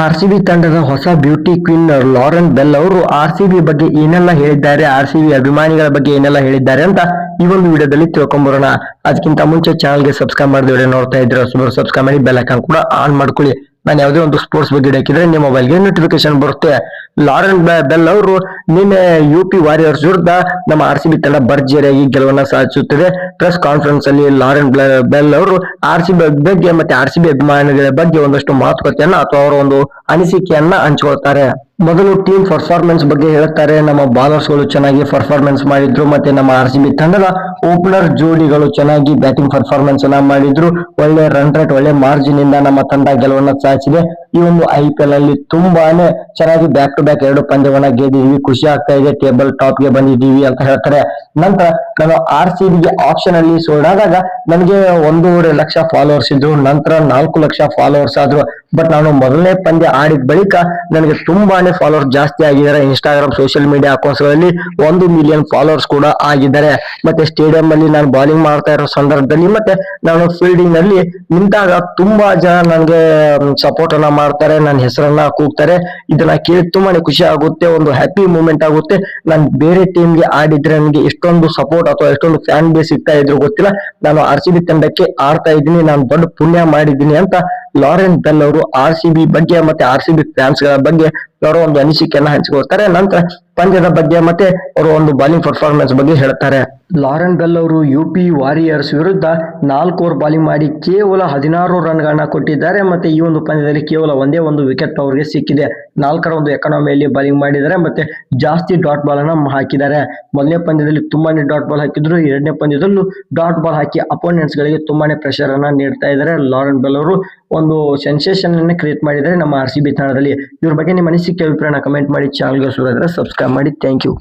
RCB ತಂಡದ ಹೊಸ beauty queen Lauren bell ಅವರು ಆರ್ಸಿಬಿ ಬಗ್ಗೆ ಏನೆಲ್ಲ ಹೇಳಿದ್ದಾರೆ, ಆರ್ಸಿಬಿ ಅಭಿಮಾನಿಗಳ ಬಗ್ಗೆ ಏನೆಲ್ಲ ಹೇಳಿದ್ದಾರೆ ಅಂತ ಈ ಒಂದು ವಿಡಿಯೋದಲ್ಲಿ ತಿಳ್ಕೊಂಬರೋಣ. ಅದಕ್ಕಿಂತ ಮುಂಚೆ ಚಾನಲ್ಗೆ ಸಬ್ಸ್ಕ್ರೈಬ್ ಮಾಡಿದ ವಿಡಿಯೋ ನೋಡ್ತಾ ಇದ್ರೆ ಸಬ್ಸ್ಕ್ರೈಬ್ ಮಾಡಿ, ಬೆಲ್ ಐಕಾನ್ ಕೂಡ ಆನ್ ಮಾಡ್ಕೊಳ್ಳಿ. ನಾನು ಯಾವುದೇ ಒಂದು ಸ್ಪೋರ್ಟ್ಸ್ ಬಗ್ಗೆ ಹಾಕಿದ್ರೆ ನಿಮ್ಮ ಮೊಬೈಲ್ಗೆ ನೋಟಿಫಿಕೇಶನ್ ಬರುತ್ತೆ. ಲಾರೆನ್ ಬೆಲ್ ಅವರು ನಿನ್ನೆ ಯುಪಿ ವಾರಿಯರ್ಸ್ ವಿರುದ್ಧ ನಮ್ಮ ಆರ್ಸಿಬಿ ತಂಡ ಭರ್ಜರಿಯಾಗಿ ಗೆಲುವನ್ನ ಸಾಧಿಸುತ್ತದೆ. ಪ್ರೆಸ್ ಕಾನ್ಫರೆನ್ಸ್ ಅಲ್ಲಿ ಲಾರೆನ್ ಬೆಲ್ ಅವರು ಆರ್ಸಿಬಿ ಬಗ್ಗೆ ಮತ್ತೆ ಆರ್ಸಿಬಿ ಅಭಿಮಾನಿಗಳ ಬಗ್ಗೆ ಒಂದಷ್ಟು ಮಾತುಕತೆಯನ್ನ ಅಥವಾ ಅವರ ಒಂದು ಅನಿಸಿಕೆಯನ್ನ ಹಂಚಿಕೊಳ್ತಾರೆ. ಮೊದಲು ಟೀಮ್ ಪರ್ಫಾರ್ಮೆನ್ಸ್ ಬಗ್ಗೆ ಹೇಳ್ತಾರೆ. ನಮ್ಮ ಬಾಲರ್ಸ್ ಗಳು ಚೆನ್ನಾಗಿ ಪರ್ಫಾರ್ಮೆನ್ಸ್ ಮಾಡಿದ್ರು, ಮತ್ತೆ ನಮ್ಮ ಆರ್ಸಿಬಿ ತಂಡದ ಓಪನರ್ ಜೋಡಿಗಳು ಚೆನ್ನಾಗಿ ಬ್ಯಾಟಿಂಗ್ ಪರ್ಫಾರ್ಮೆನ್ಸ್ ಅನ್ನ ಮಾಡಿದ್ರು. ಒಳ್ಳೆ ರನ್ ರೇಟ್, ಒಳ್ಳೆ ಮಾರ್ಜಿನ್ ಇಂದ ನಮ್ಮ ತಂಡ ಗೆಲುವನ್ನ ಸಾಧಿಸಿದೆ. ಈ ಒಂದು IPL ಅಲ್ಲಿ ತುಂಬಾನೇ ಚೆನ್ನಾಗಿ ಬ್ಯಾಕ್ ಟು ಬ್ಯಾಕ್ 2 ಪಂದ್ಯವನ್ನ ಗೆದ್ದಿದ್ವಿ, ಖುಷಿ ಆಗ್ತಾ ಇದೆ, ಟೇಬಲ್ ಟಾಪ್ ಗೆ ಬಂದಿದ್ದೀವಿ ಅಂತ ಹೇಳ್ತಾರೆ. ನಂತರ ನಾನು ಆರ್ಸಿಬಿಗೆ ಆಪ್ಷನ್ ಅಲ್ಲಿ ಸೋಡಾದಾಗ ನನಗೆ 1.5 ಲಕ್ಷ ಫಾಲೋವರ್ಸ್ ಇದ್ರು, ನಂತರ 4 ಲಕ್ಷ ಫಾಲೋವರ್ಸ್ ಆದ್ರು. ಬಟ್ ನಾನು ಮೊದಲನೇ ಪಂದ್ಯ ಆಡಿದ ಬಳಿಕ ನನಗೆ ತುಂಬಾನೇ ಫಾಲೋವರ್ಸ್ ಜಾಸ್ತಿ ಆಗಿದ್ದಾರೆ. ಇನ್ಸ್ಟಾಗ್ರಾಮ್, ಸೋಷಿಯಲ್ ಮೀಡಿಯಾ ಅಕೌಂಟ್ಸ್ ಗಳಲ್ಲಿ 1 ಮಿಲಿಯನ್ ಫಾಲೋವರ್ಸ್ ಕೂಡ ಆಗಿದ್ದಾರೆ. ಮತ್ತೆ ಸ್ಟೇಡಿಯಂ ಅಲ್ಲಿ ನಾನು ಬೌಲಿಂಗ್ ಮಾಡ್ತಾ ಇರೋ ಸಂದರ್ಭದಲ್ಲಿ ಮತ್ತೆ ನಾನು ಫೀಲ್ಡಿಂಗ್ ನಲ್ಲಿ ನಿಂತಾಗ ತುಂಬಾ ಜನ ನನಗೆ ಸಪೋರ್ಟ್ ಅನ್ನ ಮಾಡ್ತಾರೆ, ನನ್ನ ಹೆಸರನ್ನ ಕೂಗ್ತಾರೆ. ಇದನ್ನ ಕೇಳಿ ತುಂಬಾನೇ ಖುಷಿ ಆಗುತ್ತೆ, ಒಂದು ಹ್ಯಾಪಿ ಮೂಮೆಂಟ್ ಆಗುತ್ತೆ. ನಾನು ಬೇರೆ ಟೀಮ್ಗೆ ಆಡಿದ್ರೆ ನನಗೆ ಎಷ್ಟೊಂದು ಸಪೋರ್ಟ್ ಅಥವಾ ಎಷ್ಟೊಂದು ಫ್ಯಾನ್ ಬೇಸ್ ಸಿಗ್ತಾ ಇದ್ರು ಗೊತ್ತಿಲ್ಲ. ನಾನು ಆರ್ಸಿಬಿ ತಂಡಕ್ಕೆ ಆಡ್ತಾ ಇದ್ದೀನಿ, ನಾನು ದೊಡ್ಡ ಪುಣ್ಯ ಮಾಡಿದ್ದೀನಿ ಅಂತ ಲಾರೆನ್ ಬೆಲ್ ಅವರು ಆರ್ಸಿಬಿ ಬಗ್ಗೆ ಮತ್ತೆ ಆರ್ಸಿಬಿ ಫ್ಯಾನ್ಸ್ ಗಳ ಬಗ್ಗೆ ಅವರ ಒಂದು ಅನಿಸಿಕೆಯನ್ನ ಹಂಚಿಕೊಳ್ತಾರೆ. ನಂತರ ಪಂದ್ಯದ ಬಗ್ಗೆ ಮತ್ತೆ ಅವರ ಒಂದು ಬಾಲಿಂಗ್ ಪರ್ಫಾರ್ಮೆನ್ಸ್ ಬಗ್ಗೆ ಹೇಳ್ತಾರೆ. ಲಾರೆನ್ ಬೆಲ್ ಅವರು ಯುಪಿ ವಾರಿಯರ್ಸ್ ವಿರುದ್ಧ 4 ಓವರ್ ಬಾಲಿಂಗ್ ಮಾಡಿ ಕೇವಲ 16 ರನ್ ಗಳನ್ನ ಕೊಟ್ಟಿದ್ದಾರೆ. ಮತ್ತೆ ಈ ಒಂದು ಪಂದ್ಯದಲ್ಲಿ ಕೇವಲ ಒಂದೇ ಒಂದು ವಿಕೆಟ್ ಅವರಿಗೆ ಸಿಕ್ಕಿದೆ. 4ರ ಒಂದು ಎಕಾನಮಿಯಲ್ಲಿ ಬಾಲಿಂಗ್ ಮಾಡಿದ್ದಾರೆ, ಮತ್ತೆ ಜಾಸ್ತಿ ಡಾಟ್ ಬಾಲ್ ಅನ್ನ ಹಾಕಿದ್ದಾರೆ. ಮೊದಲನೇ ಪಂದ್ಯದಲ್ಲಿ ತುಂಬಾನೇ ಡಾಟ್ ಬಾಲ್ ಹಾಕಿದ್ರು, ಎರಡನೇ ಪಂದ್ಯದಲ್ಲೂ ಡಾಟ್ ಬಾಲ್ ಹಾಕಿ ಅಪೋನೆಂಟ್ಸ್ ಗಳಿಗೆ ತುಂಬಾನೇ ಪ್ರೆಷರ್ ಅನ್ನ ನೀಡ್ತಾ ಇದ್ದಾರೆ. ಲಾರೆನ್ ಬೆಲ್ ಅವರು ಒಂದು ಸೆನ್ಸೇಷನ್ ಅನ್ನ ಕ್ರಿಯೇಟ್ ಮಾಡಿದ್ದಾರೆ ನಮ್ಮ ಆರ್ಸಿಬಿ ತಂಡದಲ್ಲಿ. ಇವ್ರ ಬಗ್ಗೆ ನಿಮ್ಮ ಅನಿಸಿಕೆ ಅಭಿಪ್ರಾಯನ ಕಮೆಂಟ್ ಮಾಡಿ, ಚಾನಲ್ಗೆ ಸಬ್ಸ್ಕ್ರೈಬ್ ಮಾಡಿ. Thank you.